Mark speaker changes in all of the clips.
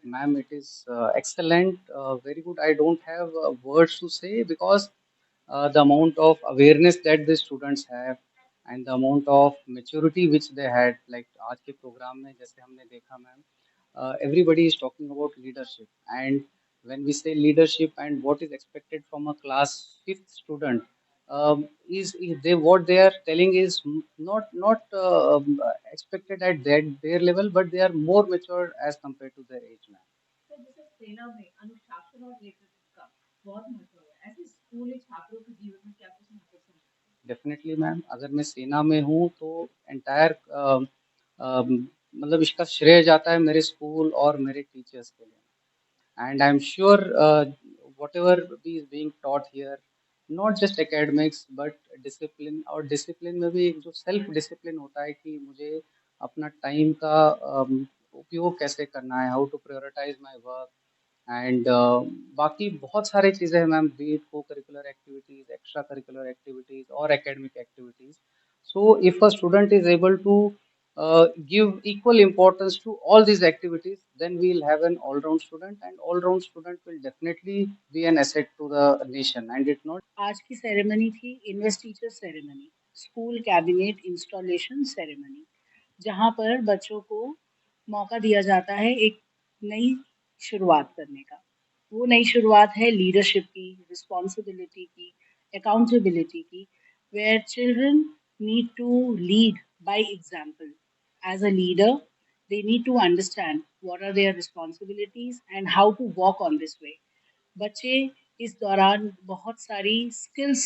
Speaker 1: Ma'am, it is excellent, very good. I don't have words to say because the amount of awareness that the students have and the amount of maturity which they had, like आज के programme में जैसे हमने देखा ma'am, everybody is talking about leadership, and when we say leadership and what is expected from a class fifth student, is they what they are telling is not expected at their level, but they are more mature as compared to their age, ma'am.
Speaker 2: तो जैसे सेना में अनुशासन और नेतृत्व का बहुत महत्व है, ऐसे स्कूली छात्रों के जीवन में क्या कुछ महत्व समझते
Speaker 1: डेफिनेटली मैम, अगर मैं सेना में हूँ तो एंटायर मतलब इसका श्रेय जाता है मेरे स्कूल और मेरे टीचर्स के लिए। And I am sure whatever is being taught here, not just academics but discipline, और डिसिप्लिन में भी एक जो सेल्फ डिसिप्लिन होता है कि मुझे अपना टाइम का उपयोग कैसे करना है, how to prioritise my work, and बाकी बहुत सारी चीज़ें हैं ma'am, be it co curricular activities, extra curricular activities और academic activities. So if a student is able to give equal importance to all these activities, then we'll have an all-round student, and all-round student will definitely be an asset to the nation, and it not।
Speaker 2: आज की ceremony थी investiture ceremony, school cabinet installation ceremony, जहां पर बच्चों को मौका दिया जाता है एक नई शुरुआत करने का। वो नई शुरुआत है लीडरशिप की, रिस्पॉन्सिबिलिटी की, अकाउंटेबिलिटी की, where children need to lead by example. As a leader they need to understand what are their responsibilities and how to walk on this way। बच्चे इस दौरान बहुत सारी स्किल्स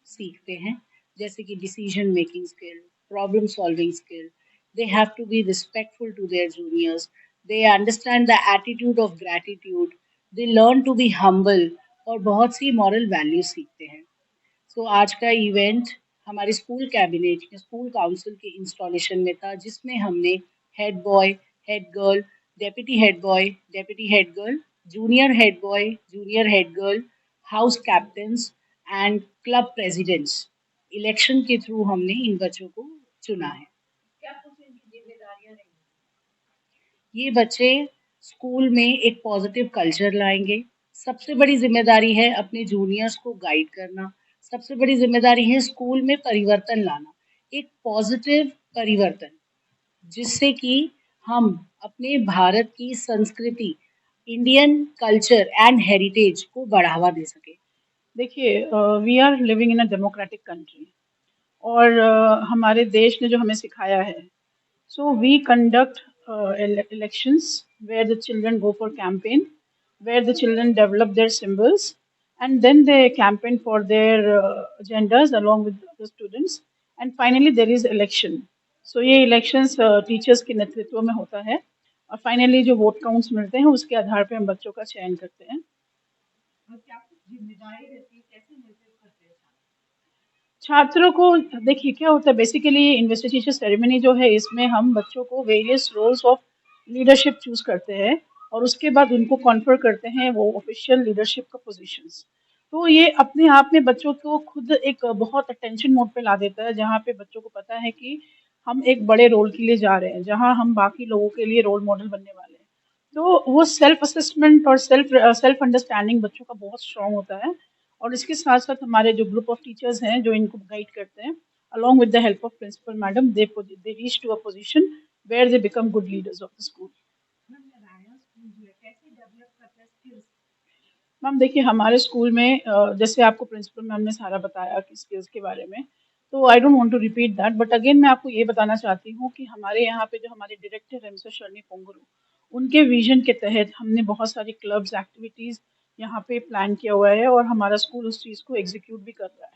Speaker 2: सीखते हैं, जैसे कि decision making skill, problem solving skill, they have to be respectful to their juniors, they understand the attitude of gratitude, they learn to be humble और बहुत सी मॉरल वैल्यूज सीखते हैं। सो आज का इवेंट हमारे स्कूल कैबिनेट या स्कूल काउंसिल के installation में था, जिसमें हमने head boy, head girl, deputy head boy, deputy head girl, junior head boy, junior head girl, house captains and club presidents election के थ्रू हमने इन बच्चों को चुना है। क्या कुछ इनकी जिम्मेदारियां रही? ये बच्चे स्कूल में एक पॉजिटिव कल्चर लाएंगे। सबसे बड़ी जिम्मेदारी है अपने जूनियर्स को गाइड करना। सबसे बड़ी जिम्मेदारी है स्कूल में परिवर्तन लाना, एक पॉजिटिव परिवर्तन, जिससे कि हम अपने भारत की संस्कृति, इंडियन कल्चर एंड हेरिटेज को बढ़ावा दे सके। देखिए, we are living in a democratic country, और हमारे देश ने जो हमें सिखाया है, so we conduct elections where the children go for campaign, where the children develop their symbols, and then they campaign for their agendas along with the students, and finally there is election। So ये elections teachers के नेतृत्व में होता है, और finally जो vote counts मिलते हैं उसके आधार पे हम बच्चों का चयन करते हैं। और क्या कुछ जिम्मेदारी रहती है, कैसे नेतृत्व करते हैं छात्रों को? देखिए क्या होता है, बेसिकली इन्वेस्टिगेशन सेरेमनी जो है, इसमें हम बच्चों को various roles of leadership choose करते हैं, और उसके बाद उनको कॉन्फर करते हैं वो ऑफिशियल लीडरशिप का पोजीशंस। तो ये अपने आप में बच्चों को खुद एक बहुत अटेंशन मोड पे ला देता है, जहाँ पे बच्चों को पता है कि हम एक बड़े रोल के लिए जा रहे हैं, जहाँ हम बाकी लोगों के लिए रोल मॉडल बनने वाले हैं। तो वो सेल्फ असेसमेंट और सेल्फ अंडरस्टैंडिंग बच्चों का बहुत स्ट्रांग होता है, और इसके साथ साथ हमारे जो ग्रुप ऑफ टीचर्स हैं जो इनको गाइड करते हैं, along with the help of principal madam, they reach to a position where they become good leaders of the school। Ma'am देखिए, हमारे स्कूल में जैसे आपको प्रिंसिपल मैम ने सारा बताया कि स्किल्स के बारे में, तो I don't want to repeat that, but again मैं आपको ये बताना चाहती हूँ कि हमारे यहाँ पे जो हमारे डायरेक्टर है मिस्टर शर्नी पोंगुरु, उनके विजन के तहत हमने बहुत सारी क्लब्स एक्टिविटीज यहाँ पे प्लान किया हुआ है, और हमारा स्कूल उस चीज़ को एग्जीक्यूट भी कर रहा है।